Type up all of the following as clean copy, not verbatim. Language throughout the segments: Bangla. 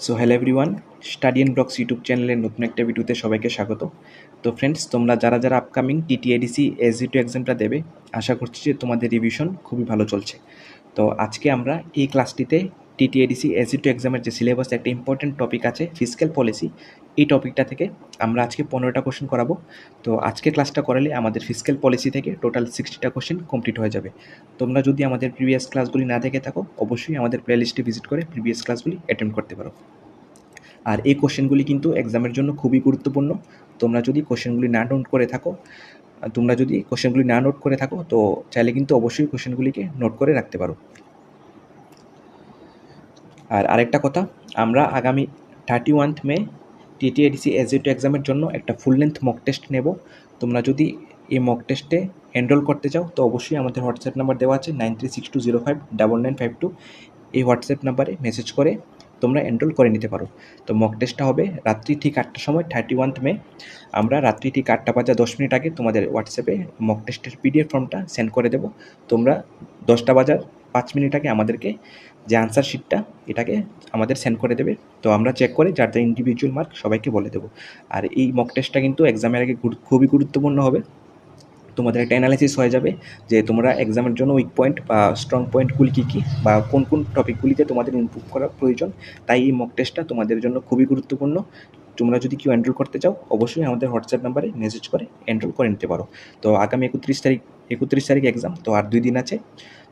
So hello everyone, study and blogs YouTube চ্যানেলের নতুন একটা ভিডিওতে সবাইকে স্বাগত। তো ফ্রেন্ডস, তোমরা যারা আপকামিং টিটিএডিসি এসজি2 এক্সামটা দেবে, আশা করছি যে তোমাদের রিভিশন খুবই ভালো চলছে। তো আজকে আমরা এই ক্লাসটিতে টিটিএডিসি এসজি2 এক্সামের যে সিলেবাসে একটা ইম্পর্টেন্ট টপিক আছে ফিসক্যাল পলিসি, এই টপিকটা থেকে আমরা আজকে 15টা কোশ্চেন করাবো। তো আজকে ক্লাসটা করালে আমাদের ফিসক্যাল পলিসি থেকে টোটাল 60টা কোশ্চেন কমপ্লিট হয়ে যাবে। তোমরা যদি আমাদের প্রিভিয়াস ক্লাসগুলি না দেখে থাকো, অবশ্যই আমাদের প্লেলিস্টে ভিজিট করে প্রিভিয়াস ক্লাসগুলি অ্যাটেন্ড করতে পারো। আর এই কোশ্চেনগুলি কিন্তু এক্সামের জন্য খুবই গুরুত্বপূর্ণ। তোমরা যদি কোশ্চেনগুলি না নোট করে থাকো তো চাইলে কিন্তু অবশ্যই কোশ্চেনগুলিকে নোট করে রাখতে পারো। আর আরেকটা কথা, আমরা আগামী 31 মে টিটিএডিসি এসজি2 এক্সামের জন্য একটা ফুল লেন্থ মক টেস্ট নেব। তোমরা যদি এই মক টেস্টে এনরোল করতে চাও তো অবশ্যই আমাদের হোয়াটসঅ্যাপ নাম্বার দেওয়া আছে 9362059952। এই হোয়াটসঅ্যাপ নাম্বারে মেসেজ করে তোমরা এনরোল করে নিতে পারো। তো মক টেস্টটা হবে রাত্রি ঠিক 8টার সময় 31 মে। আমরা রাত্রি ঠিক 8টা বাজা 10 মিনিট আগে তোমাদের হোয়াটসঅ্যাপে মক টেস্টের পিডিএফ ফর্মটা সেন্ড করে দেবো। তোমরা 10টা বাজার 5 মিনিট আগে আমাদেরকে যে আনসার শিটটা এটাকে আমাদের সেন্ড করে দেবে। তো আমরা চেক করে যার যা ইন্ডিভিজুয়াল মার্ক সবাইকে বলে দেবো। আর এই মক টেস্টটা কিন্তু এক্সামের আগে খুবই গুরুত্বপূর্ণ হবে। তোমাদের একটা অ্যানালাইসিস হয়ে যাবে যে তোমরা এক্সামের জন্য উইক পয়েন্ট বা স্ট্রং পয়েন্টগুলি কী কী বা কোন কোন টপিকগুলিতে তোমাদের ইমপ্রুভ করা প্রয়োজন। তাই এই মক টেস্টটা তোমাদের জন্য খুবই গুরুত্বপূর্ণ। তোমরা যদি কেউ এনরোল করতে চাও অবশ্যই আমাদের হোয়াটসঅ্যাপ নাম্বারে মেসেজ করে এনরোল করে নিতে পারো। তো আগামী 31 তারিখ এক্সাম, তো আর 2 দিন আছে।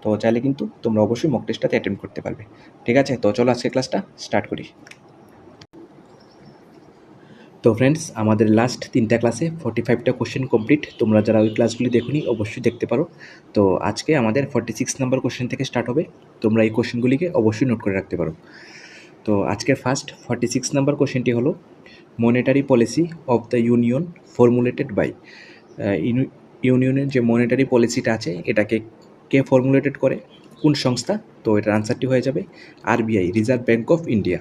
তো চাইলে কিন্তু তোমরা অবশ্যই মক টেস্টটাতে অ্যাটেন্ড করতে পারবে। ঠিক আছে, তো চলো আজকে ক্লাসটা স্টার্ট করি। তো ফ্রেন্ডস, আমাদের লাস্ট 3টা ক্লাসে 45টা কোশ্চেন কমপ্লিট। তোমরা যারা ওই ক্লাসগুলি দেখোনি অবশ্যই দেখতে পারো। তো আজকে আমাদের 46 নাম্বার কোশ্চেন থেকে স্টার্ট হবে। তোমরা এই কোশ্চেনগুলিকে অবশ্যই নোট করে রাখতে পারো। তো আজকের ফার্স্ট 46 নাম্বার কোশ্চেনটি হলো monetary policy of the union formulated by. ইউনিয়নের যে মনিটারি পলিসিটা আছে এটাকে কে ফর্মুলেটেড করে, কোন সংস্থা? তো এটার আনসারটি হয়ে যাবে RBI, reserve bank of India.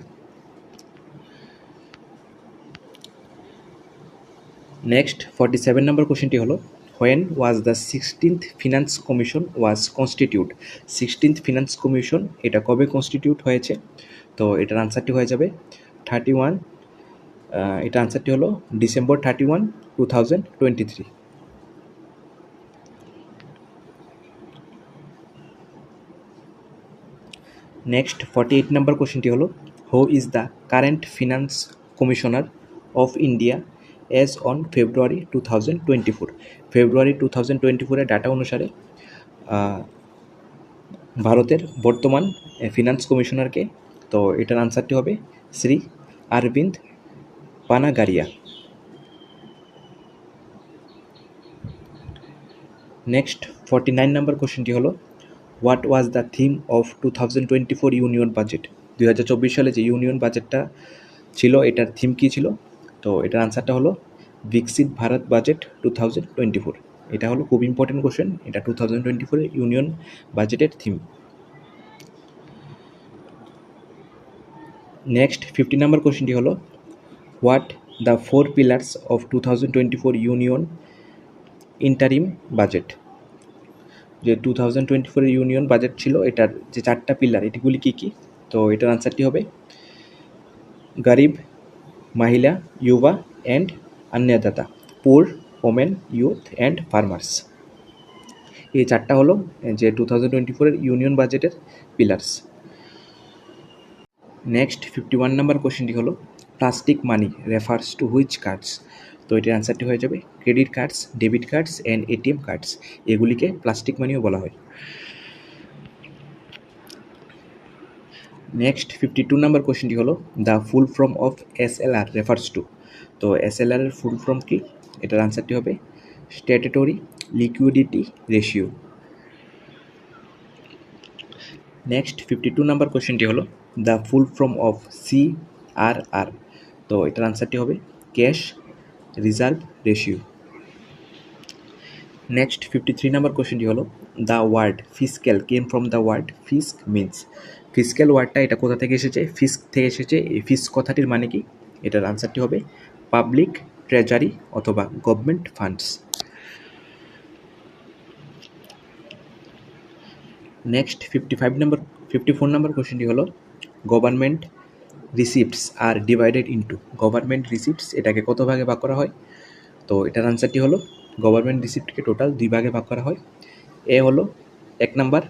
Next 47 নম্বর কোশ্চেনটি হলো when was the 16th finance commission was constitute. 16th finance commission এটা কবে কনস্টিটিউট হয়েছে? তো এটার আনসারটি হয়ে যাবে 31, এটা আনসারটি হলো ডিসেম্বর 31, 2023। নেক্সট 48 নম্বর কোশ্চেনটি হলো who is the current finance commissioner of India as on February 2024। ফেব্রুয়ারি 2024-এর ডাটা অনুসারে ভারতের বর্তমান ফিনান্স কমিশনারকে? তো এটার আনসারটি হবে শ্রী অরবিন্দ পানাগারিয়া। নেক্সট 49 নম্বর কোশ্চেনটি হলো what was the theme of 2024 union budget. 2024 সালে যে ইউনিয়ন বাজেটটা ছিল এটার থিম কী ছিল? তো এটার আনসারটা হলো বিকশিত ভারত বাজেট 2024। এটা হলো খুব ইম্পর্টেন্ট কোশ্চেন, এটা 2024 ইউনিয়ন বাজেটের থিম। নেক্সট 50 নম্বর কোশ্চেনটি হলো what the 4 pillars of 2024 union interim budget. যে 2024 ইউনিয়ন বাজেট ছিল এটার যে 4টা পিলার এটিগুলি কী কী? তো এটার আনসারটি হবে গরিব, মহিলা, যুবা অ্যান্ড অন্নদাতা, পুর, ওমেন, ইউথ অ্যান্ড ফার্মার্স। এই 4টা হলো যে 2024 ইউনিয়ন বাজেটের পিলার্স। নেক্সট 51 নম্বর কোশ্চেনটি হলো plastic money refers to which cards. তো এটার অ্যান্সারটি হয়ে যাবে credit cards, debit cards and ATM cards, এগুলিকে প্লাস্টিক মানিও বলা হয়। নেক্সট 52 নম্বর কোশ্চেনটি হলো the full form of SLR refers to. তো এসএলআর এর ফুল ফর্ম কি? এটার আনসারটি হবে স্ট্যাটুটরি লিকুইডিটি রেশিও। নেক্সট 52 নম্বর কোশ্চেনটি হলো the full form of CRR. তো এটার আনসারটি হবে ক্যাশ রিজার্ভ রেশিও। নেক্সট 53 নম্বর কোশ্চেনটি হলো the word fiscal came from the word fisc means. Fiscal ওয়ার্ডটা এটা কোথা থেকে এসেছে? ফিস্ক থেকে এসেছে। এই ফিস্ক কথাটির মানে কি? এটার আনসারটি হবে পাবলিক ট্রেজারি অথবা গভর্নমেন্ট ফান্ডস। নেক্সট 54 নম্বর কোশ্চেনটি হলো গভর্নমেন্ট রিসিপ্টস আর ডিভাইডেড ইনটু গভর্নমেন্ট রিসিপ্টস, এটাকে কত ভাগে ভাগ করা হয়? তো এটার আনসারটি হলো গভর্নমেন্ট রিসিপ্টকে টোটাল 2 ভাগে ভাগ করা হয়। এ হলো 1 নাম্বার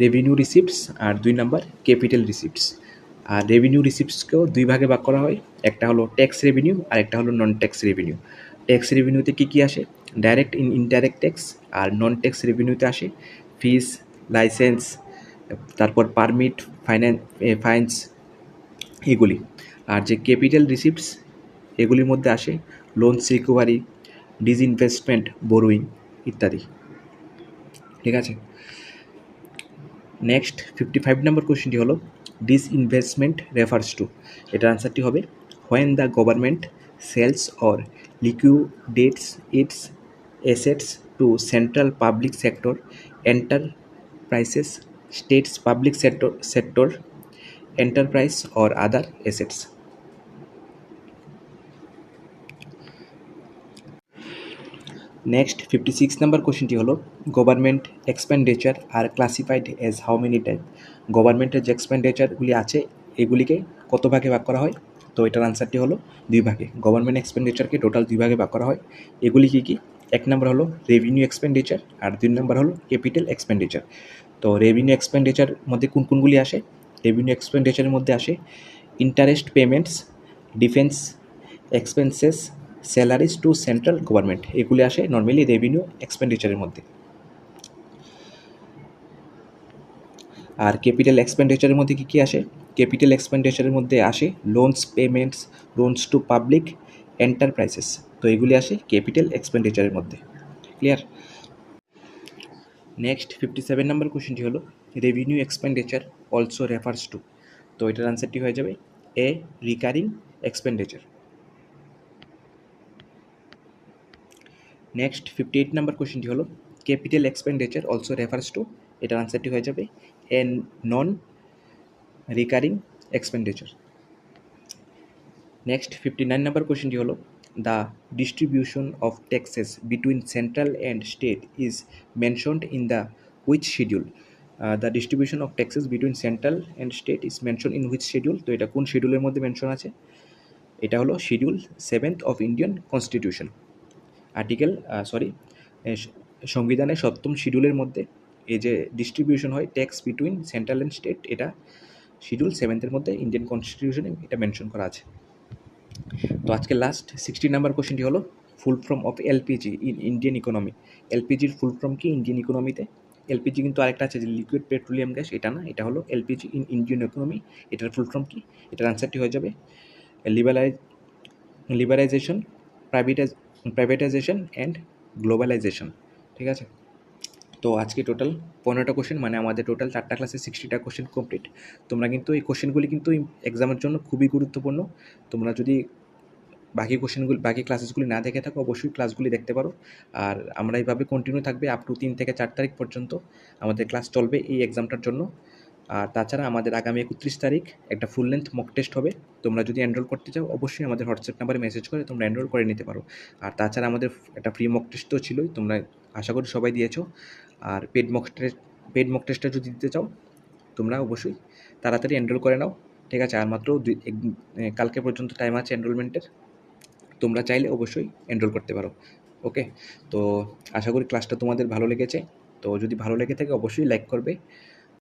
রেভিনিউ রিসিপ্টস আর 2 নাম্বার ক্যাপিটাল রিসিপ্টস। আর রেভিনিউ রিসিপ্টসকেও 2 ভাগে ভাগ করা হয়, একটা হলো ট্যাক্স রেভিনিউ আর একটা হলো নন ট্যাক্স রেভিনিউ। ট্যাক্স রেভিনিউতে কী কী আসে? Direct indirect tax. আর নন ট্যাক্স রেভিনিউতে আসে ফিস, লাইসেন্স, তারপর পারমিট, ফাইন্স, এগুলি। আর যে ক্যাপিটাল রিসিপ্টস, এগুলির মধ্যে আসে লোনস রিকভারি, ডিসইনভেস্টমেন্ট, বোরোয়িং ইত্যাদি। ঠিক আছে, নেক্সট 55 নম্বর কোয়েশ্চেনটি হলো ডিসইনভেস্টমেন্ট রেফার্স টু। এটার আনসারটি হবে when the government sells or liquidates its assets to central public sector enterprises, states public sector enterprise or other assets. Next 56 নম্বর কোশ্চেনটি হলো government expenditure are classified as how many type. গভর্নমেন্টের যে এক্সপেন্ডিচারগুলি আছে এগুলিকে কত ভাগে ভাগ করা হয়? তো এটার আনসারটি হলো 2 ভাগে। গভর্নমেন্ট এক্সপেন্ডিচারকে টোটাল 2 ভাগে ভাগ করা হয়। এগুলি কী কী? 1 নম্বর হলো রেভিনিউ এক্সপেন্ডিচার আর 2 নম্বর হলো ক্যাপিটাল এক্সপেন্ডিচার। তো রেভিনিউ এক্সপেন্ডিচার মধ্যে কোনগুলি আসে? রেভিনিউ এক্সপেন্ডিচারের মধ্যে আসে interest payments, defence expenses, salaries to central government, এগুলি আসে নর্মালি রেভিনিউ এক্সপেন্ডিচারের মধ্যে। আর ক্যাপিটাল এক্সপেন্ডিচারের মধ্যে কী কী আসে? ক্যাপিটাল এক্সপেন্ডিচারের মধ্যে আসে loans payments, loans to public enterprises. তো এগুলি আসে ক্যাপিটাল এক্সপেন্ডিচারের মধ্যে। ক্লিয়ার? নেক্সট 57 নম্বর কোশ্চেনটি হলো revenue expenditure also refers to. তো এটার আনসারটি হয়ে যাবে এ রিকারিং এক্সপেন্ডিচার। নেক্সট 58 নম্বর কোশ্চেনটি হলো capital expenditure also refers to. এটার আনসারটি হয়ে যাবে এ নন রিকারিং এক্সপেন্ডিচার। নেক্সট 59 নম্বর কোশ্চেনটি হলো the distribution of taxes between central and state is mentioned in the which schedule. The distribution of taxes between central and state is mention in which schedule. তো এটা কোন শিডিউলের মধ্যে মেনশন আছে? এটা হলো শিডিউল 7 অফ ইন্ডিয়ান কনস্টিটিউশন। সংবিধানের 7ম শিডিউলের মধ্যে এই যে ডিস্ট্রিবিউশন হয় tax between central and state, এটা শিডিউল 7 মধ্যে ইন্ডিয়ান কনস্টিটিউশনে এটা মেনশন করা আছে। তো আজকে লাস্ট 60 নাম্বার কোশ্চেনটি হলো full form of LPG in Indian economy. এলপিজির ফুল ফর্ম কি ইন্ডিয়ান ইকোনমিতে? এলপিজি কিন্তু আরেকটা আছে যে লিকুইড পেট্রোলিয়াম গ্যাস, এটা না, এটা হলো এলপিজি ইন ইন্ডিয়ান ইকোনমি। এটার ফুল ফর্ম কি? এটার আনসারটি হয়ে যাবে লিবারাইজেশন, প্রাইভেটাইজেশন অ্যান্ড গ্লোবালাইজেশন। ঠিক আছে, তো আজকে টোটাল 15টা কোশ্চেন, মানে আমাদের টোটাল 4টা ক্লাসে 60টা কোশ্চেন কমপ্লিট। তোমরা কিন্তু এই কোশ্চেনগুলি কিন্তু এক্সামের জন্য খুবই গুরুত্বপূর্ণ। তোমরা যদি বাকি ক্লাসেসগুলি না দেখে থাকো অবশ্যই ক্লাসগুলি দেখতে পারো। আর আমরা এইভাবে কন্টিনিউ থাকবে আপ টু 3 থেকে 4 তারিখ পর্যন্ত আমাদের ক্লাস চলবে এই এক্সামটার জন্য। আর তাছাড়া আমাদের আগামী 31 তারিখ একটা ফুল লেন্থ মক টেস্ট হবে। তোমরা যদি এনরোল করতে চাও অবশ্যই আমাদের হোয়াটসঅ্যাপ নাম্বারে মেসেজ করে তোমরা এনরোল করে নিতে পারো। আর তাছাড়া আমাদের একটা ফ্রি মক টেস্ট তো ছিলই, তোমরা আশা করি সবাই দিয়েছো। আর পেড মক টেস্টটা যদি দিতে চাও তোমরা অবশ্যই তাড়াতাড়ি এনরোল করে নাও। ঠিক আছে, আর মাত্র কালকে পর্যন্ত টাইম আছে এনরোলমেন্টের। তোমরা চাইলে অবশ্যই এনরোল করতে পারো। ওকে, তো আশা করি ক্লাসটা তোমাদের ভালো লেগেছে। তো যদি ভালো লেগে থাকে অবশ্যই লাইক করবে।